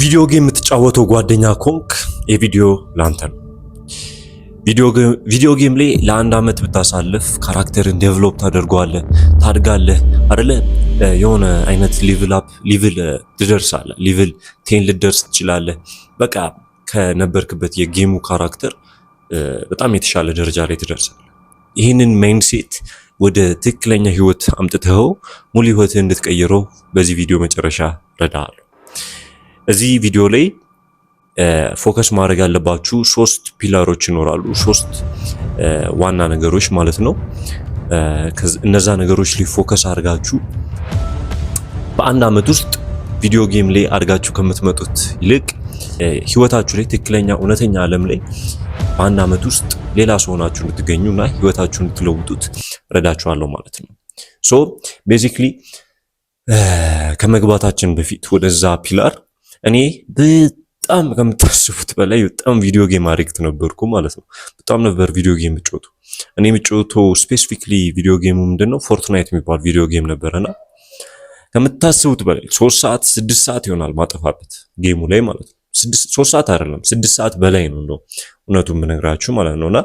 ቪዲዮ ጌም የምትጫወተው ጓደኛ ኮንክ የቪዲዮ ላንተ ነው። ቪዲዮ ጌም ላይ ለአንድ አመት ብታሳልፍ ካራክተርን ዴቨሎፕ ታደርገዋለህ፣ ታድጋለህ አይደለ? የሆነ አይነት ሌቭል ትደርሳለህ። ሌቭል 10 ልትደርስ ትችላለህ። በቃ ከነበርክበት የጌሙ ካራክተር በጣም የተሻለ ደረጃ ላይ ትደርሳለህ። ይህንን ማይንድሴት ወደ ትክክለኛ ህይወት አምጥተኸው ሙሉ ህይወትህን እንድትቀይረው በዚህ ቪዲዮ መጨረሻ ረዳሃለሁ። እዚህ ቪዲዮ ላይ ፎከስ ማድረግ ያለባችሁ 3 ፒላሮች ይኖራሉ። 3 ዋና ነገሮች ማለት ነው። እነዛ ነገሮች ላይ ፎከስ አድርጋችሁ በአንድ አመት ውስጥ ቪዲዮ ጌም ላይ አድጋችሁ ከምትመጡት ይልቅ ህይወታችሁ ላይ ትክክለኛ እውነተኛ ዓለም ላይ በአንድ አመት ውስጥ ሌላ ሰው ሆናችሁ እንድትገኙና ህይወታችሁን እንድትለውጡት ረዳችኋለሁ ማለት ነው። ሶ ቤዚክሊ ከመግባታችን በፊት ወደዛ ፒላር እኔ በጣም ከምታስቡት በላይ በጣም ቪዲዮ ጌም አዲክት ነበርኩ ማለት ነው። በጣም ነበር ቪዲዮ ጌም የምጫወተው። እኔ የምጫወተው ስፔሲፊክሊ ቪዲዮ ጌሙ ምንድነው ፎርትናይት የሚባል ቪዲዮ ጌም ነበርና ከምታስቡት በላይ 3 ሰዓት 6 ሰዓት ይሆናል ማጠፋበት ጌሙ ላይ ማለት ነው። 3 ሰዓት አይደለም 6 ሰዓት በላይ ነው እንደው እውነቱን ብነግራችሁ ማለት ነውና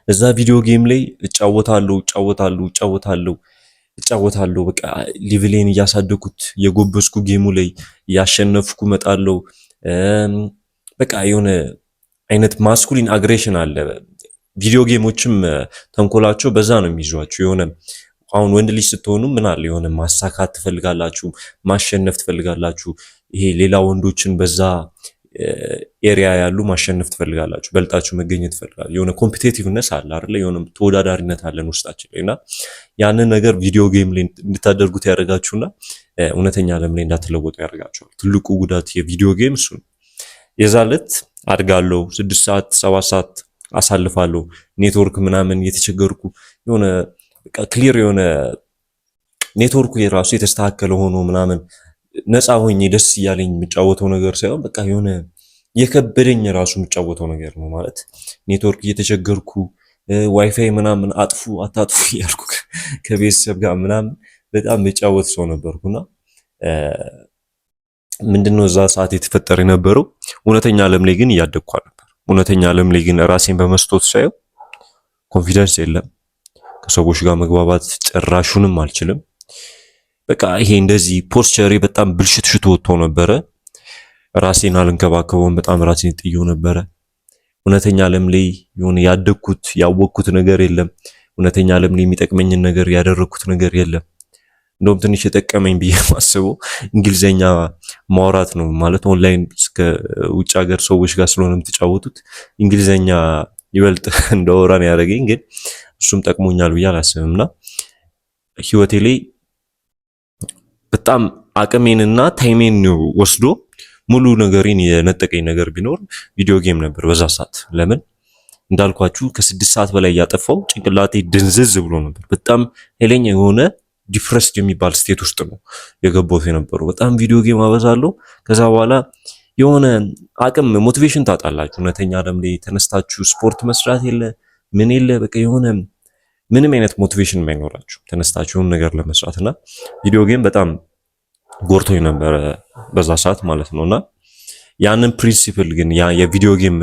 እዛ ቪዲዮ ጌም ላይ እጫወታለሁ በቃ ሌቭሌን እያሳደኩት የጎበስኩ ጌሙ ላይ እያሸነፍኩ መጣለሁ። በቃ የሆነ አይነት ማስኩሊን አግሬሽን አለ። ቪዲዮ ጌሞችም ተንኮላቸው በዛ ነው የሚይዟችሁ። የሆነ አሁን ወንድ ልጅ ስትሆኑ ምን አለ የሆነ ማሳካት ትፈልጋላችሁ፣ ማሸነፍ ትፈልጋላችሁ። ይሄ ሌላ ወንዶችን በዛ ኤሪያ ያሉ ማሸነፍ ትፈልጋላችሁ፣ በልጣችሁ መገኘት ትፈልጋላችሁ። የሆነ ኮምፒቲቲቭነስ አለ አይደል? የሆነ ተወዳዳሪነት አለን ውስጣችን ላይና ያንን ነገር ቪዲዮ ጌም ላይ እንድታደርጉት ያደርጋችሁና እውነተኛ ዓለም ላይ እንዳትለወጡ ያደርጋችኋል። ትልቁ ጉዳት የቪዲዮ ጌም እሱ ነው። የዛለት አድጋለሁ 6 ሰዓት 7 ሰዓት አሳልፋለሁ። ኔትወርክ ምናምን የተቸገርኩ የሆነ በቃ ክሊር የሆነ ኔትወርኩ የራሱ የተስተካከለ ሆኖ ምናምን ነፃ ሆኜ ደስ እያለኝ የምጫወተው ነገር ሳይሆን በቃ የሆነ የከበደኝ ራሱ የምጫወተው ነገር ነው ማለት ኔትወርክ እየተቸገርኩ ዋይፋይ ምናምን አጥፉ አታጥፉ እያልኩ ከቤተሰብ ጋር ምናምን በጣም የጫወት ሰው ነበርኩና ምንድነው እዛ ሰዓት የተፈጠረ የነበረው እውነተኛ ዓለም ላይ ግን እያደግኩ ነበር። እውነተኛ ዓለም ላይ ግን ራሴን በመስቶት ሳየው ኮንፊደንስ የለም፣ ከሰዎች ጋር መግባባት ጭራሹንም አልችልም። በቃ ይሄ እንደዚህ ፖስቸሬ በጣም ብልሽት ወጥቶ ነበረ። ራሴን አልንከባከበውም፣ በጣም ራሴን ጥዬው ነበረ። እውነተኛ ዓለም ላይ የሆነ ያደግኩት ያወቅኩት ነገር የለም። እውነተኛ ዓለም ላይ የሚጠቅመኝን ነገር ያደረኩት ነገር የለም። እንደውም ትንሽ የጠቀመኝ ብዬ ማስበው እንግሊዘኛ ማውራት ነው ማለት ኦንላይን እስከ ውጭ ሀገር ሰዎች ጋር ስለሆነ የምትጫወቱት እንግሊዘኛ ይበልጥ እንደወራን ያደረገኝ፣ ግን እሱም ጠቅሞኛል ብዬ አላስብምና ህይወቴ ላይ በጣም አቅሜንና ታይሜን ወስዶ ሙሉ ነገሬን የነጠቀኝ ነገር ቢኖር ቪዲዮ ጌም ነበር በዛ ሰዓት። ለምን እንዳልኳችሁ ከ6 ሰዓት በላይ ያጠፋው ጭንቅላቴ ድንዝዝ ብሎ ነበር። በጣም ኃይለኛ የሆነ ዲፕረስድ የሚባል ስቴት ውስጥ ነው የገባሁት የነበረው። በጣም ቪዲዮ ጌም አበዛለሁ። ከዛ በኋላ የሆነ አቅም ሞቲቬሽን ታጣላችሁ። እውነተኛ ዓለም ላይ ተነስታችሁ ስፖርት መስራት የለ ምን የለ በቃ የሆነ ምንም አይነት ሞቲቬሽን የማይኖራችሁ ተነስታችሁ ነገር ለመስራትና ቪዲዮ ጌም በጣም ጎርቶኝ ነበር በዛ ሰዓት ማለት ነውና ያንን ፕሪንሲፕል ግን ያ የቪዲዮ ጌም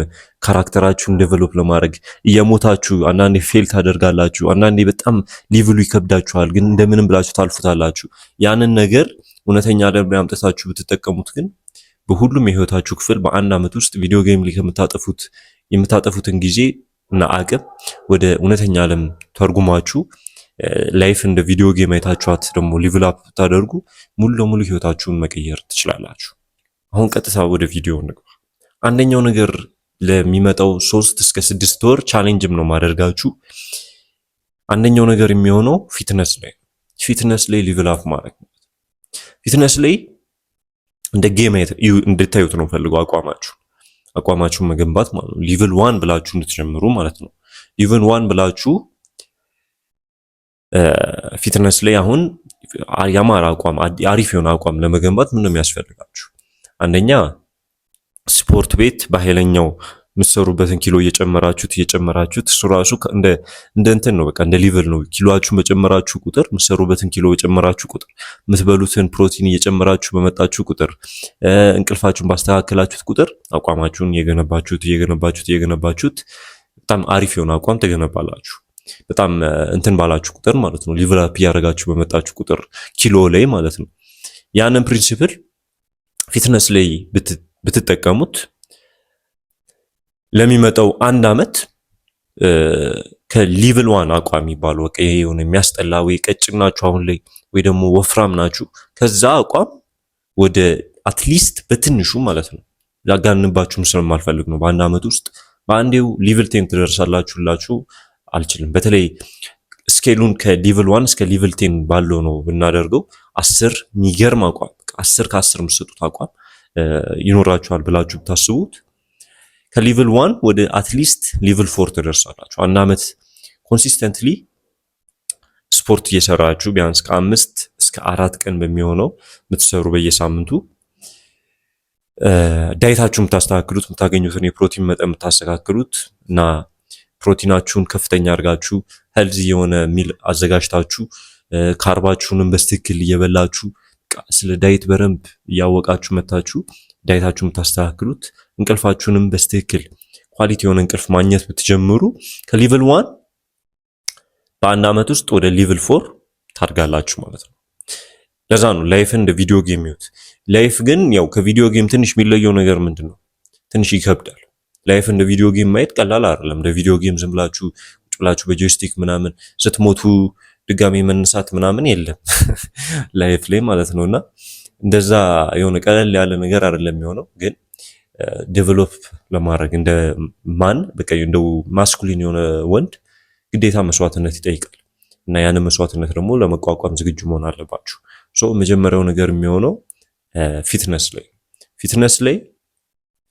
ካራክተራችሁን ዴቨሎፕ ለማድረግ እየሞታችሁ አንዳንዴ ፌል ታደርጋላችሁ፣ አንዳንዴ በጣም ሌቭሉ ይከብዳችኋል፣ ግን እንደምንም ብላችሁ ታልፉታላችሁ። ያንን ነገር እውነተኛ ዓለም ላይ አምጥታችሁ ብትጠቀሙት ግን በሁሉም የህይወታችሁ ክፍል በአንድ አመት ውስጥ ቪዲዮ ጌም ላይ የምታጠፉትን ጊዜ እና አቅም ወደ እውነተኛ ዓለም ተርጉማችሁ ላይፍ እንደ ቪዲዮ ጌም አይታችኋት ደግሞ ሌቭል አፕ ታደርጉ ሙሉ ለሙሉ ህይወታችሁን መቀየር ትችላላችሁ። አሁን ቀጥታ ወደ ቪዲዮ እንግባ። አንደኛው ነገር ለሚመጣው 3 እስከ 6 ወር ቻሌንጅም ነው ማደርጋችሁ። አንደኛው ነገር የሚሆነው ፊትነስ ላይ ሌቭል አፕ ማድረግ ነው። ፊትነስ ላይ እንደ ጌም እንድታዩት ነው ፈልገው አቋማችሁን መገንባት ማለት ነው። ሌቭል 1 ብላችሁ እንድትጀምሩ ማለት ነው። ሌቭል 1 ብላችሁ ፊትነስ ላይ አሁን ያማረ አቋም አሪፍ የሆነ አቋም ለመገንባት ምን ነው የሚያስፈልጋችሁ? አንደኛ ስፖርት ቤት በኃይለኛው የምትሰሩበትን ኪሎ እየጨመራችሁት እሱ ራሱ እንደ እንትን ነው። በቃ እንደ ሊቨል ነው። ኪሎአችሁን በጨመራችሁ ቁጥር የምትሰሩበትን ኪሎ በጨመራችሁ ቁጥር የምትበሉትን ፕሮቲን እየጨመራችሁ በመጣችሁ ቁጥር እንቅልፋችሁን ባስተካከላችሁት ቁጥር አቋማችሁን እየገነባችሁት በጣም አሪፍ የሆነ አቋም ትገነባላችሁ። በጣም እንትን ባላችሁ ቁጥር ማለት ነው። ሊቨል አፕ እያደረጋችሁ በመጣችሁ ቁጥር ኪሎ ላይ ማለት ነው። ያንን ፕሪንሲፕል ፊትነስ ላይ ብትጠቀሙት ለሚመጣው 1 ዓመት ከሊቭል 1 አቋም የሚባለው በቃ ይሄ የሆነ የሚያስጠላ ወይ ቀጭን ናችሁ አሁን ላይ ወይ ደግሞ ወፍራም ናችሁ ከዛ አቋም ወደ አትሊስት በትንሹ ማለት ነው ላጋንባችሁም ስለማልፈልግ ነው በ1 ዓመት ውስጥ በአንዴው ሊቭል 10 ትደርሳላችሁላችሁ አልችልም። በተለይ ስኬሉን ከሊቭል 1 እስከ ሊቭል 10 ባለው ነው ብናደርገው 10 የሚገርም አቋም 10 ከ10 የምትሰጡት አቋም ይኖራችኋል ብላችሁ ብታስቡት ከሊቭል 1 ወደ አትሊስት ሊቭል 4 ትደርሳላችሁ። 1 ዓመት ኮንሲስተንትሊ ስፖርት እየሰራችሁ ቢያንስ ከ5 እስከ 4 ቀን በሚሆነው የምትሰሩ በየሳምንቱ ዳይታችሁን የምታስተካክሉት የምታገኙትን የፕሮቲን መጠን የምታስተካክሉት እና ፕሮቲናችሁን ከፍተኛ አድርጋችሁ ሄልዚ የሆነ ሚል አዘጋጅታችሁ ካርባችሁንም በስትክክል እየበላችሁ ስለ ዳይት በረንብ እያወቃችሁ መታችሁ ዳይታችሁን የምታስተካክሉት እንቅልፋችሁንም በስትክክል ኳሊቲ የሆነ እንቅልፍ ማግኘት ብትጀምሩ ከሊቭል 1 በ1 ዓመት ውስጥ ወደ ሊቭል 4 ታድጋላችሁ ማለት ነው። ለዛ ነው ላይፍን እንደ ቪዲዮ ጌም ይዩት። ላይፍ ግን ያው ከቪዲዮ ጌም ትንሽ የሚለየው ነገር ምንድነው? ትንሽ ይከብዳል። ላይፍ እንደ ቪዲዮ ጌም ማየት ቀላል አይደለም። እንደ ቪዲዮ ጌም ዝም ብላችሁ ቁጭ ብላችሁ በጆይስቲክ ምናምን ስትሞቱ ድጋሚ መነሳት ምናምን የለም ላይፍ ላይ ማለት ነውና እንደዛ የሆነ ቀለል ያለ ነገር አይደለም የሚሆነው። ግን ዴቨሎፕ ለማድረግ እንደ ማን በቃ እንደው ማስኩሊን የሆነ ወንድ ግዴታ መስዋዕትነት ይጠይቃል እና ያን መስዋዕትነት ደግሞ ለመቋቋም ዝግጁ መሆን አለባችሁ። መጀመሪያው ነገር የሚሆነው ፊትነስ ላይ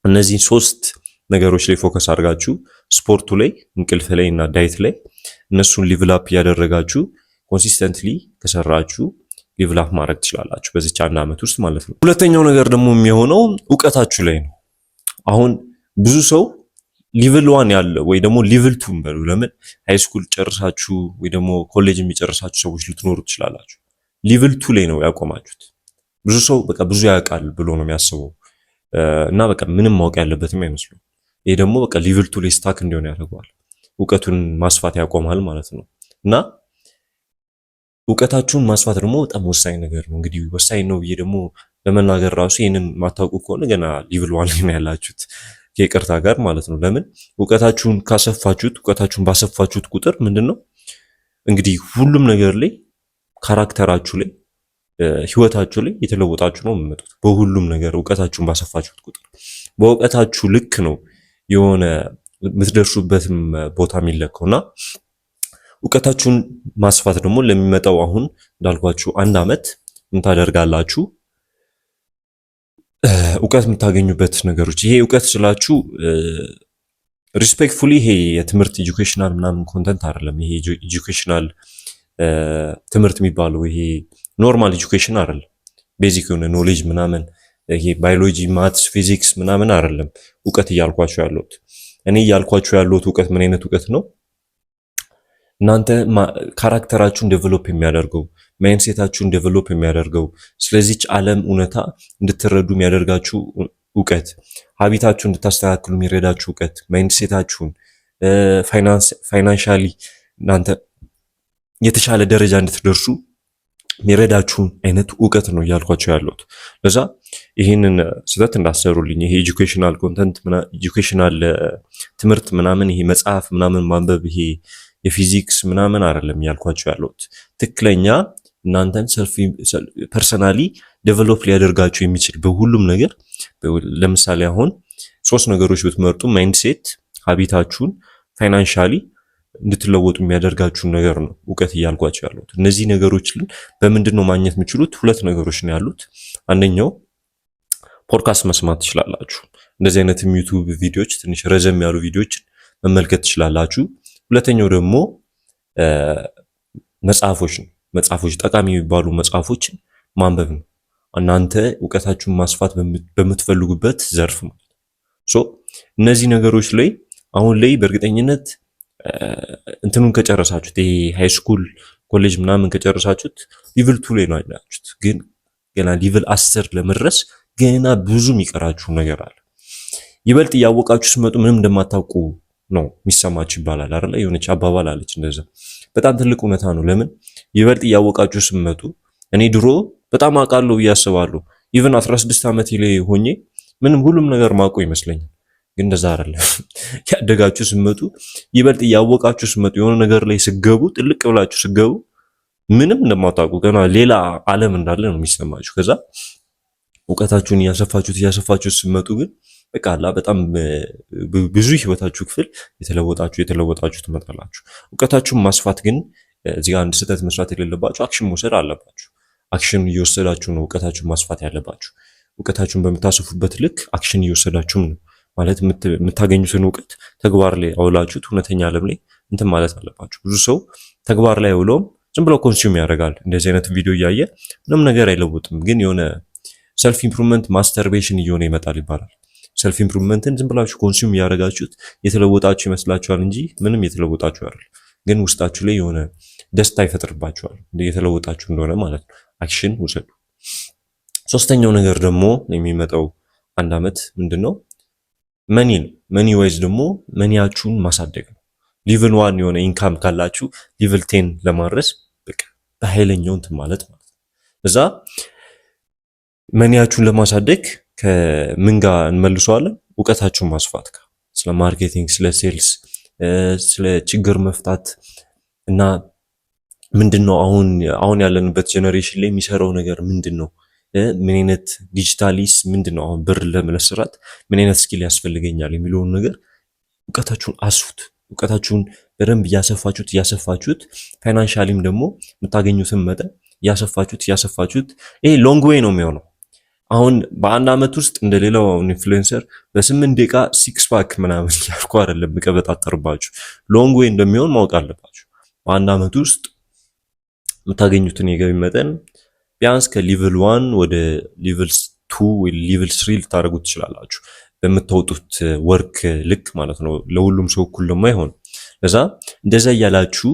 እነዚህ 3 ነገሮች ላይ ፎከስ አድርጋችሁ ስፖርቱ ላይ፣ እንቅልፍ ላይ እና ዳይት ላይ እነሱን ሊቭል አፕ ያደረጋችሁ ኮንሲስተንትሊ ከሰራችሁ ሊቭል አፕ ማድረግ ትችላላችሁ በዚህ 1 ዓመት ውስጥ ማለት ነው። ሁለተኛው ነገር ደግሞ የሚሆነው ዕውቀታችሁ ላይ ነው። አሁን ብዙ ሰው ሊቭል 1 ያለ ወይ ደግሞ ሊቭል 2 በሉ ለምን ሃይ ስኩል ጨርሳችሁ ወይ ደግሞ ኮሌጅ የሚጨርሳችሁ ሰዎች ልትኖሩ ትችላላችሁ። ሊቭል 2 ላይ ነው ያቆማችሁት። ብዙ ሰው በቃ ብዙ ያውቃል ብሎ ነው የሚያስበው እና በቃ ምንም ማወቅ ያለበትም አይመስሉም። ይሄ ደግሞ በቃ ሊቭል 2 ላይ ስታክ እንዲሆን ያደርገዋል። ዕውቀቱን ማስፋት ያቆማል ማለት ነው እና ዕውቀታችሁን ማስፋት ደግሞ በጣም ወሳኝ ነገር ነው። እንግዲህ ወሳኝ ነው ብዬ ደግሞ ለመናገር ራሱ ይሄንን ማታውቁ ከሆነ ገና ሊቭል 1 ላይ ነው ያላችሁት ከይቅርታ ጋር ማለት ነው። ለምን ዕውቀታችሁን ባሰፋችሁት ቁጥር ምንድነው እንግዲህ ሁሉም ነገር ላይ ካራክተራችሁ ላይ ህይወታችሁ ላይ የተለወጣችሁ ነው የምትመጡት። በሁሉም ነገር ዕውቀታችሁን ባሰፋችሁት ቁጥር በዕውቀታችሁ ልክ ነው የሆነ የምትደርሱበትም ቦታ የሚለካውና ዕውቀታችሁን ማስፋት ደግሞ ለሚመጣው አሁን እንዳልኳችሁ 1 ዓመት ምን ታደርጋላችሁ? ዕውቀት የምታገኙበት ነገሮች ይሄ ዕውቀት ስላችሁ ሪስፔክትፉሊ ይሄ የትምህርት ኤጁኬሽናል ምናምን ኮንተንት አይደለም። ይሄ ኤጁኬሽናል ትምህርት የሚባለው ይሄ ኖርማል ኤጁኬሽን አይደለም። ቤዚክ የሆነ ኖሌጅ ምናምን ይሄ ባዮሎጂ፣ ማትስ፣ ፊዚክስ ምናምን አይደለም ዕውቀት እያልኳችሁ ያለሁት። እኔ እያልኳችሁ ያለሁት ዕውቀት ምን አይነት ዕውቀት ነው? እናንተ ካራክተራችሁን ዴቨሎፕ የሚያደርገው ማይንድሴታችሁን ዴቨሎፕ የሚያደርገው ስለዚህች ዓለም እውነታ እንድትረዱ የሚያደርጋችሁ ዕውቀት፣ ሀቢታችሁን እንድታስተካክሉ የሚረዳችሁ ዕውቀት፣ ማይንድሴታችሁን ፋይናንሻሊ እናንተ የተሻለ ደረጃ እንድትደርሱ የሚረዳችሁን አይነት ዕውቀት ነው እያልኳችሁ ያለሁት። ለዛ ይህንን ስህተት እንዳሰሩልኝ ይሄ ኤጁኬሽናል ኮንተንት ኤጁኬሽናል ትምህርት ምናምን ይሄ መጽሐፍ ምናምን ማንበብ ይሄ የፊዚክስ ምናምን አይደለም እያልኳችሁ ያለሁት። ትክክለኛ እናንተን ፐርሰናሊ ዴቨሎፕ ሊያደርጋችሁ የሚችል በሁሉም ነገር ለምሳሌ አሁን 3 ነገሮች ብትመርጡ ማይንድሴት፣ ሀቢታችሁን፣ ፋይናንሻሊ እንድትለወጡ የሚያደርጋችሁ ነገር ነው ዕውቀት እያልኳችሁ ያለሁት። እነዚህ ነገሮች በምንድን ነው ማግኘት የምችሉት? 2 ነገሮች ነው ያሉት። አንደኛው ፖድካስት መስማት ትችላላችሁ። እንደዚህ አይነትም ዩቲዩብ ቪዲዮዎች ትንሽ ረዘም ያሉ ቪዲዮዎችን መመልከት ትችላላችሁ። ሁለተኛው ደግሞ መጽሐፎች ጠቃሚ የሚባሉ መጽሐፎችን ማንበብ ነው። እናንተ ዕውቀታችሁን ማስፋት በምትፈልጉበት ዘርፍ ማለት ነው። እነዚህ ነገሮች ላይ አሁን ላይ በእርግጠኝነት እንትኑን ከጨረሳችሁት ይሄ ሃይ ስኩል ኮሌጅ ምናምን ከጨረሳችሁት ሊቭል 2 ላይ ነው ያላችሁት። ግን ገና ሊቭል 10 ለመድረስ ገና ብዙ የሚቀራችሁ ነገር አለ። ይበልጥ እያወቃችሁ ስትመጡ ምንም እንደማታውቁ ነው የሚሰማችሁ ይባላል አይደል? የሆነች አባባል አለች እንደዛ። በጣም ትልቅ እውነታ ነው። ለምን ይበልጥ እያወቃችሁ ስትመጡ እኔ ድሮ በጣም አውቃለሁ ብዬ አስባለሁ። ኢቭን 16 ዓመት ላይ ሆኜ ምንም ሁሉም ነገር ማውቀው ይመስለኛል። ግን እንደዛ አይደለም። ያደጋችሁ ስትመጡ ይበልጥ እያወቃችሁ ስትመጡ የሆነ ነገር ላይ ስገቡ ጥልቅ ብላችሁ ስገቡ ምንም እንደማታውቁ ገና ሌላ ዓለም እንዳለ ነው የሚሰማችሁ። ከዛ እውቀታችሁን እያሰፋችሁት ስትመጡ ግን በቃ አላ በጣም ብዙ ህይወታችሁ ክፍል የተለወጣችሁ ትመጣላችሁ። እውቀታችሁን ማስፋት ግን እዚህ ጋር አንድ ስህተት መስራት የሌለባችሁ አክሽን መውሰድ አለባችሁ። አክሽን እየወሰዳችሁ ነው እውቀታችሁን ማስፋት ያለባችሁ። እውቀታችሁን በምታስፉበት ልክ አክሽን እየወሰዳችሁ ነው ማለት የምታገኙትን እውቀት ተግባር ላይ አውላችሁት እውነተኛ ዓለም ላይ እንትን ማለት አለባችሁ። ብዙ ሰው ተግባር ላይ አውለውም ዝም ብሎ ኮንሱም ያደርጋል። እንደዚህ አይነት ቪዲዮ እያየ ምንም ነገር አይለውጥም። ግን የሆነ ሰልፍ ኢምፕሩቭመንት ማስተርቤሽን እየሆነ ይመጣል ይባላል። ሰልፍ ኢምፕሩቭመንትን ዝም ብላችሁ ኮንሱም እያደረጋችሁት የተለወጣችሁ ይመስላችኋል እንጂ ምንም የተለወጣችሁ አይደል። ግን ውስጣችሁ ላይ የሆነ ደስታ ይፈጥርባችኋል የተለወጣችሁ እንደሆነ ማለት ነው። አክሽን ውሰዱ። ሶስተኛው ነገር ደግሞ የሚመጣው አንድ አመት ምንድነው? መኒ ነው። መኒ ዋይዝ ደግሞ መኒያችሁን ማሳደግ ነው። ሊቭል 1 የሆነ ኢንካም ካላችሁ ሊቭል 10 ለማድረስ በቃ በኃይለኛው እንትን ማለት ነው። እዛ መኒያችሁን ለማሳደግ ከምን ጋር እንመልሰዋለን? እውቀታችሁን ማስፋት ጋር ስለ ማርኬቲንግ፣ ስለ ሴልስ፣ ስለ ችግር መፍታት እና ምንድነው አሁን ያለንበት ጀነሬሽን ላይ የሚሰራው ነገር ምንድነው? ምን አይነት ዲጂታሊስ ምንድነው? አሁን ብር ለመስራት ምን አይነት ስኪል ያስፈልገኛል የሚለውን ነገር እውቀታችሁን አስፉት። እውቀታችሁን በደንብ እያሰፋችሁት ፋይናንሻሊም ደግሞ የምታገኙትን መጠን እያሰፋችሁት ይሄ ሎንግ ዌይ ነው የሚሆነው። አሁን በአንድ አመት ውስጥ እንደሌላው ኢንፍሉዌንሰር በ8 ደቂቃ 6 ፓክ ምናምን ያልኩ አይደለም የምቀበጣጠርባችሁ። ሎንግ ዌይ እንደሚሆን ማወቅ አለባችሁ። በአንድ አመት ውስጥ የምታገኙትን የገቢ መጠን ቢያንስ ከሊቭል 1 ወደ ሊቭል 2 ወይ ሊቭል 3 ልታደርጉት ትችላላችሁ። በምታወጡት ወርክ ልክ ማለት ነው። ለሁሉም ሰው እኩል ደግሞ አይሆንም። ለዛ እንደዛ እያላችሁ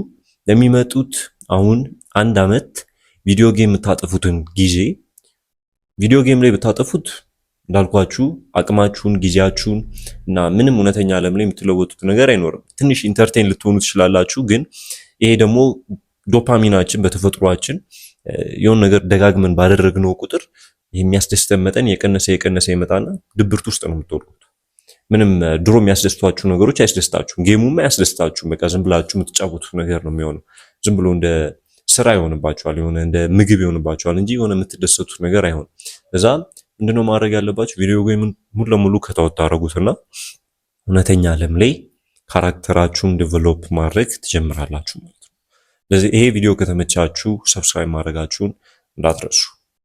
ለሚመጡት አሁን አንድ አመት ቪዲዮ ጌም የምታጠፉትን ጊዜ ቪዲዮ ጌም ላይ ብታጠፉት እንዳልኳችሁ አቅማችሁን፣ ጊዜያችሁን እና ምንም እውነተኛ ዓለም ላይ የምትለወጡት ነገር አይኖርም። ትንሽ ኢንተርቴን ልትሆኑ ትችላላችሁ። ግን ይሄ ደግሞ ዶፓሚናችን በተፈጥሯችን የሆነ ነገር ደጋግመን ባደረግነው ቁጥር የሚያስደስተን መጠን የቀነሰ ይመጣና ድብርት ውስጥ ነው የምትወድቁት። ምንም ድሮ የሚያስደስቷችሁ ነገሮች አያስደስታችሁም። ጌሙም አያስደስታችሁም። በቃ ዝም ብላችሁ የምትጫወቱት ነገር ነው የሚሆነው። ዝም ብሎ እንደ ስራ ይሆንባችኋል፣ የሆነ እንደ ምግብ ይሆንባችኋል እንጂ የሆነ የምትደሰቱት ነገር አይሆንም። ለዛ ምንድነው ማድረግ ያለባችሁ? ቪዲዮ ጌምን ሙሉ ለሙሉ ከተወት ታደርጉትና እውነተኛ ዓለም ላይ ካራክተራችሁን ዴቨሎፕ ማድረግ ትጀምራላችሁ ማለት ነው። ስለዚህ ይሄ ቪዲዮ ከተመቻችሁ ሰብስክራይብ ማድረጋችሁን እንዳትረሱ።